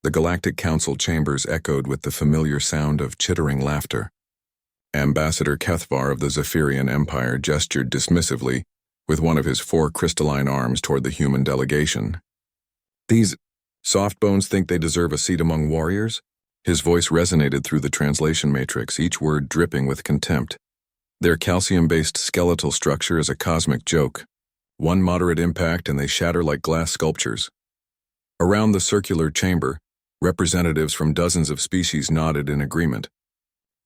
The Galactic Council chambers echoed with the familiar sound of chittering laughter. Ambassador Kethvar of the Zephyrian Empire gestured dismissively with one of his 4 crystalline arms toward the human delegation. "These softbones think they deserve a seat among warriors?" His voice resonated through the translation matrix, each word dripping with contempt. "Their calcium-based skeletal structure is a cosmic joke. One moderate impact and they shatter like glass sculptures." Around the circular chamber, representatives from dozens of species nodded in agreement.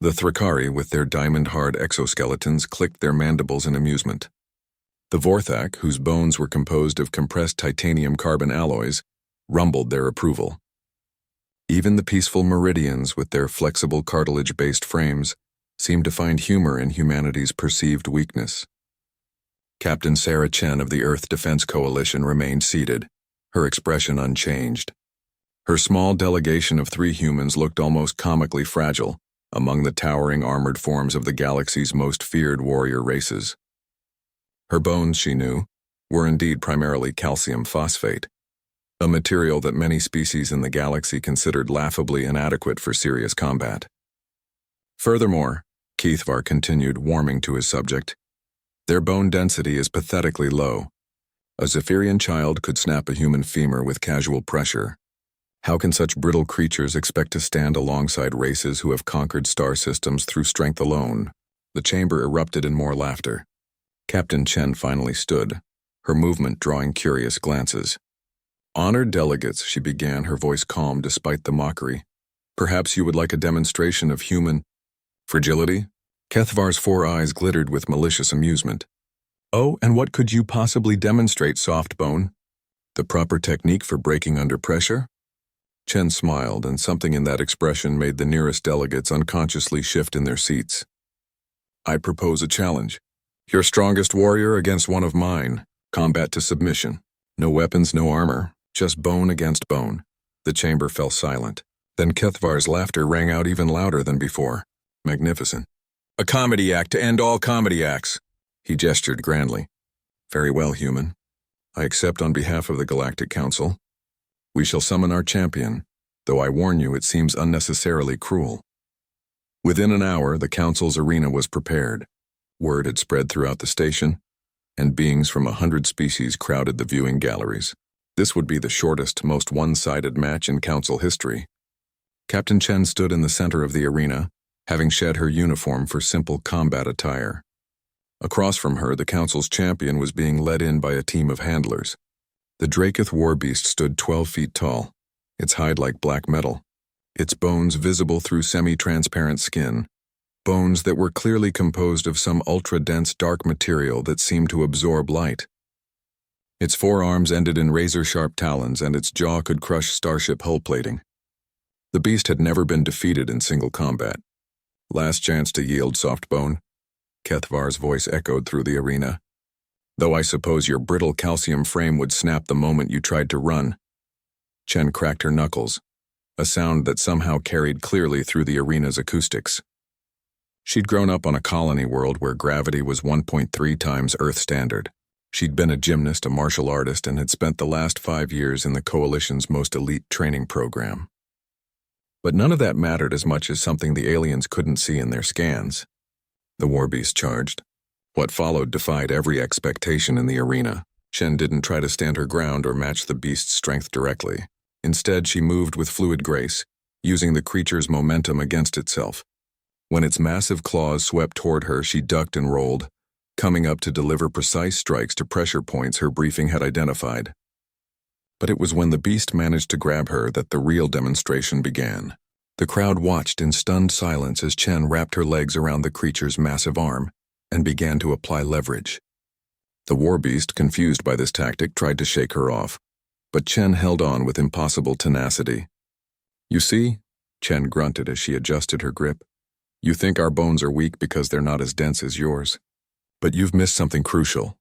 The Thrakari, with their diamond-hard exoskeletons, clicked their mandibles in amusement. The Vorthak, whose bones were composed of compressed titanium-carbon alloys, rumbled their approval. Even the peaceful Meridians, with their flexible cartilage-based frames, seemed to find humor in humanity's perceived weakness. Captain Sarah Chen of the Earth Defense Coalition remained seated, her expression unchanged. Her small delegation of 3 humans looked almost comically fragile among the towering armored forms of the galaxy's most feared warrior races. Her bones, she knew, were indeed primarily calcium phosphate, a material that many species in the galaxy considered laughably inadequate for serious combat. Furthermore, Kethvar continued, warming to his subject, their bone density is pathetically low. A Zephyrian child could snap a human femur with casual pressure. How can such brittle creatures expect to stand alongside races who have conquered star systems through strength alone? The chamber erupted in more laughter. Captain Chen finally stood, her movement drawing curious glances. "Honored delegates," she began, her voice calm despite the mockery. "Perhaps you would like a demonstration of human fragility?" Kethvar's 4 eyes glittered with malicious amusement. "Oh, and what could you possibly demonstrate, Softbone? The proper technique for breaking under pressure?" Chen smiled, and something in that expression made the nearest delegates unconsciously shift in their seats. "I propose a challenge. Your strongest warrior against one of mine. Combat to submission. No weapons, no armor, just bone against bone." The chamber fell silent. Then Kethvar's laughter rang out even louder than before. Magnificent. "A comedy act to end all comedy acts." He gestured grandly. "Very well, human. I accept on behalf of the Galactic Council. We shall summon our champion, though I warn you it seems unnecessarily cruel." Within an hour, the Council's arena was prepared. Word had spread throughout the station, and beings from 100 species crowded the viewing galleries. This would be the shortest, most one-sided match in Council history. Captain Chen stood in the center of the arena, having shed her uniform for simple combat attire. Across from her, the Council's champion was being led in by a team of handlers. The Dracoth Warbeast stood 12 feet tall, its hide like black metal, its bones visible through semi-transparent skin, bones that were clearly composed of some ultra-dense dark material that seemed to absorb light. Its 4 arms ended in razor-sharp talons, and its jaw could crush starship hull plating. The beast had never been defeated in single combat. "Last chance to yield, Softbone." Kethvar's voice echoed through the arena. "Though I suppose your brittle calcium frame would snap the moment you tried to run." Chen cracked her knuckles, a sound that somehow carried clearly through the arena's acoustics. She'd grown up on a colony world where gravity was 1.3 times Earth standard. She'd been a gymnast, a martial artist, and had spent the last 5 years in the Coalition's most elite training program. But none of that mattered as much as something the aliens couldn't see in their scans. The Warbeast charged. What followed defied every expectation in the arena. Chen didn't try to stand her ground or match the beast's strength directly. Instead, she moved with fluid grace, using the creature's momentum against itself. When its massive claws swept toward her, she ducked and rolled, coming up to deliver precise strikes to pressure points her briefing had identified. But it was when the beast managed to grab her that the real demonstration began. The crowd watched in stunned silence as Chen wrapped her legs around the creature's massive arm and began to apply leverage. The Warbeast, confused by this tactic, tried to shake her off, but Chen held on with impossible tenacity. "You see," Chen grunted as she adjusted her grip, "you think our bones are weak because they're not as dense as yours. But you've missed something crucial."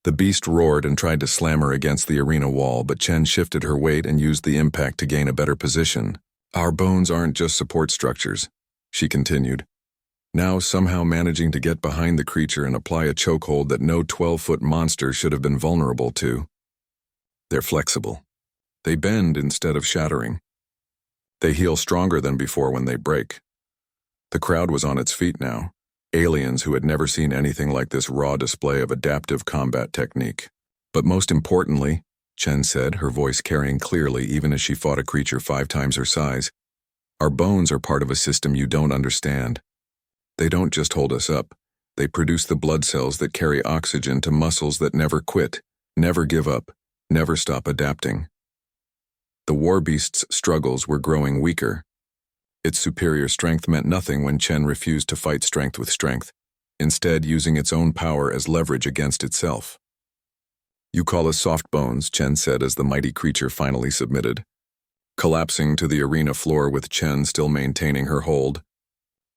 The beast roared and tried to slam her against the arena wall, but Chen shifted her weight and used the impact to gain a better position. "Our bones aren't just support structures," she continued, now somehow managing to get behind the creature and apply a chokehold that no 12-foot monster should have been vulnerable to. "They're flexible. They bend instead of shattering. They heal stronger than before when they break. The crowd was on its feet now, aliens who had never seen anything like this raw display of adaptive combat technique. But most importantly, Chen said, her voice carrying clearly even as she fought a creature 5 times her size, our bones are part of a system you don't understand. They don't just hold us up, they produce the blood cells that carry oxygen to muscles that never quit, never give up, never stop adapting. The Warbeast's struggles were growing weaker. Its superior strength meant nothing when Chen refused to fight strength with strength, instead using its own power as leverage against itself. You call us soft bones, Chen said as the mighty creature finally submitted, collapsing to the arena floor with Chen still maintaining her hold.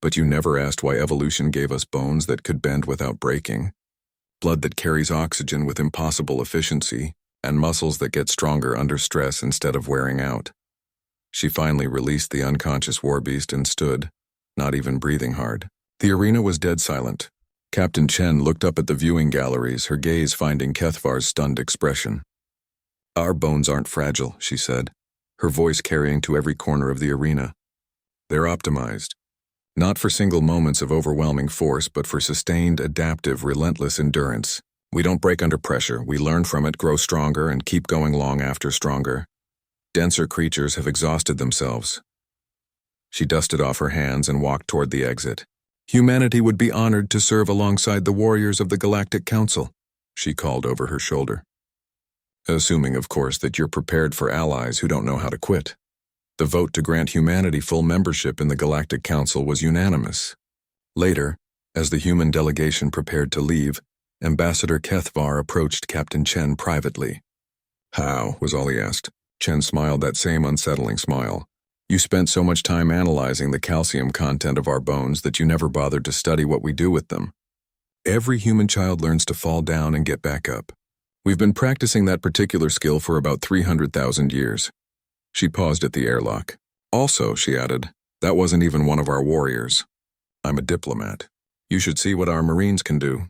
But you never asked why evolution gave us bones that could bend without breaking, blood that carries oxygen with impossible efficiency, and muscles that get stronger under stress instead of wearing out. She finally released the unconscious Warbeast and stood, not even breathing hard. The arena was dead silent. Captain Chen looked up at the viewing galleries, her gaze finding Kethvar's stunned expression. Our bones aren't fragile, she said, her voice carrying to every corner of the arena. They're optimized. Not for single moments of overwhelming force, but for sustained, adaptive, relentless endurance. We don't break under pressure, we learn from it, grow stronger, and keep going long after stronger. Denser creatures have exhausted themselves. She dusted off her hands and walked toward the exit. Humanity would be honored to serve alongside the warriors of the Galactic Council, she called over her shoulder. Assuming, of course, that you're prepared for allies who don't know how to quit. The vote to grant humanity full membership in the Galactic Council was unanimous. Later, as the human delegation prepared to leave, Ambassador Kethvar approached Captain Chen privately. How, was all he asked. Chen smiled that same unsettling smile. You spent so much time analyzing the calcium content of our bones that you never bothered to study what we do with them. Every human child learns to fall down and get back up. We've been practicing that particular skill for about 300,000 years. She paused at the airlock. Also, she added, that wasn't even one of our warriors. I'm a diplomat. You should see what our Marines can do.